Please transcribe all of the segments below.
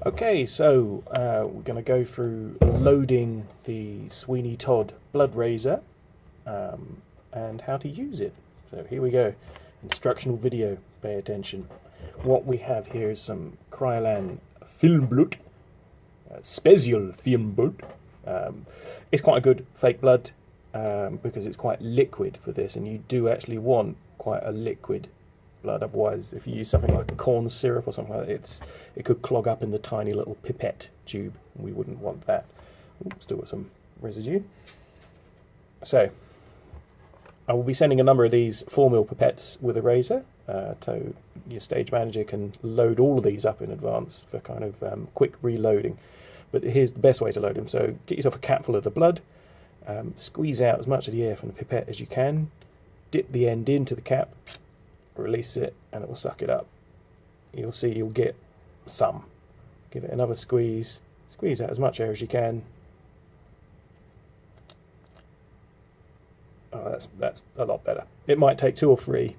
Okay, so we're going to go through loading the Sweeney Todd blood razor and how to use it. So here we go, instructional video, pay attention. What we have here is some Kryolan Filmblut, Special Filmblut. It's quite a good fake blood because it's quite liquid for this, and you do actually want quite a liquid blood. Otherwise, if you use something like corn syrup or something like that, it could clog up in the tiny little pipette tube. We wouldn't want that. Ooh, still got some residue. So I will be sending a number of these 4mm pipettes with a razor, so your stage manager can load all of these up in advance for kind of quick reloading. But here's the best way to load them. So get yourself a capful of the blood, squeeze out as much of the air from the pipette as you can, dip the end into the cap, release it, and it will suck it up. You'll see you'll get some. Give it another squeeze, squeeze out as much air as you can. Oh, that's a lot better. It might take 2 or 3.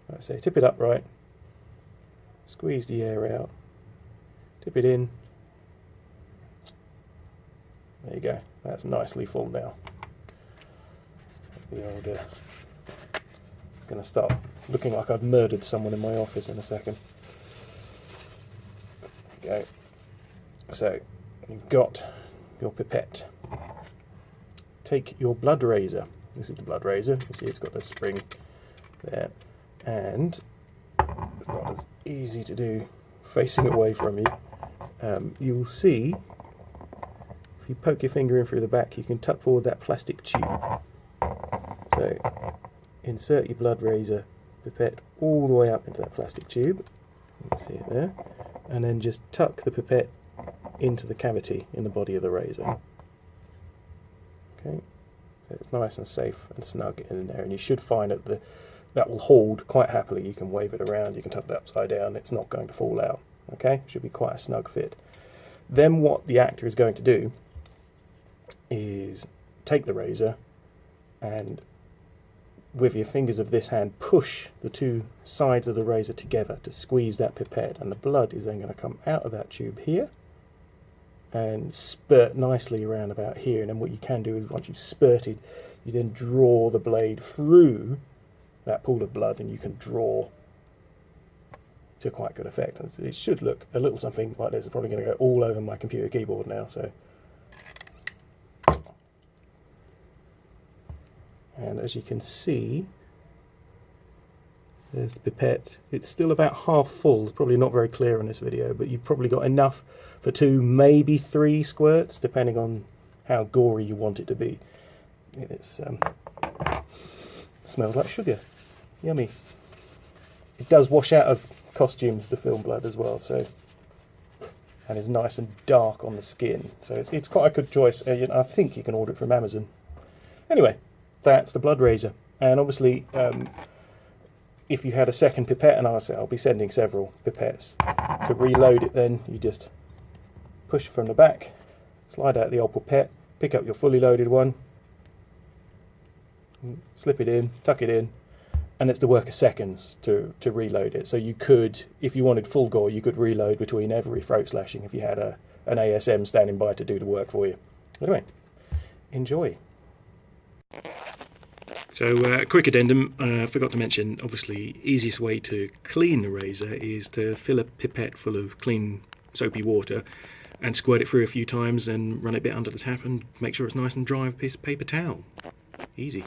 Let's say tip it upright, squeeze the air out, dip it in. There you go. That's nicely full now. The old, going to start looking like I've murdered someone in my office in a second. There you go. So you've got your pipette. Take your blood razor. This is the blood razor. You see it's got the spring there, and it's not as easy to do facing away from you. You'll see if you poke your finger in through the back, you can tuck forward that plastic tube. So insert your blood razor pipette all the way up into that plastic tube. You can see it there, and then just tuck the pipette into the cavity in the body of the razor. Okay. So it's nice and safe and snug in there, and you should find that will hold quite happily. You can wave it around, you can tuck it upside down, it's not going to fall out. Okay, should be quite a snug fit. Then what the actor is going to do is take the razor and with your fingers of this hand push the 2 sides of the razor together to squeeze that pipette, and the blood is then going to come out of that tube here and spurt nicely around about here. And then what you can do is, once you've spurted, you then draw the blade through that pool of blood, and you can draw to quite good effect. And it should look a little something like this. It's probably going to go all over my computer keyboard now. So, and as you can see, there's the pipette. It's still about half full. It's probably not very clear in this video, but you've probably got enough for 2, maybe 3 squirts, depending on how gory you want it to be. It's smells like sugar. Yummy. It does wash out of costumes, the film blood as well, so, and is nice and dark on the skin. So it's quite a good choice. I think you can order it from Amazon. Anyway, that's the blood razor. And obviously, if you had a second pipette, and I'll be sending several pipettes, to reload it, then you just push from the back, slide out the old pipette, pick up your fully loaded one, slip it in, tuck it in, and it's the work of seconds to reload it. So you could, if you wanted full gore, you could reload between every throat slashing if you had an ASM standing by to do the work for you. Anyway, enjoy. So, quick addendum, I forgot to mention, obviously, easiest way to clean the razor is to fill a pipette full of clean soapy water and squirt it through a few times and run it a bit under the tap and make sure it's nice and dry with a piece of paper towel. Easy.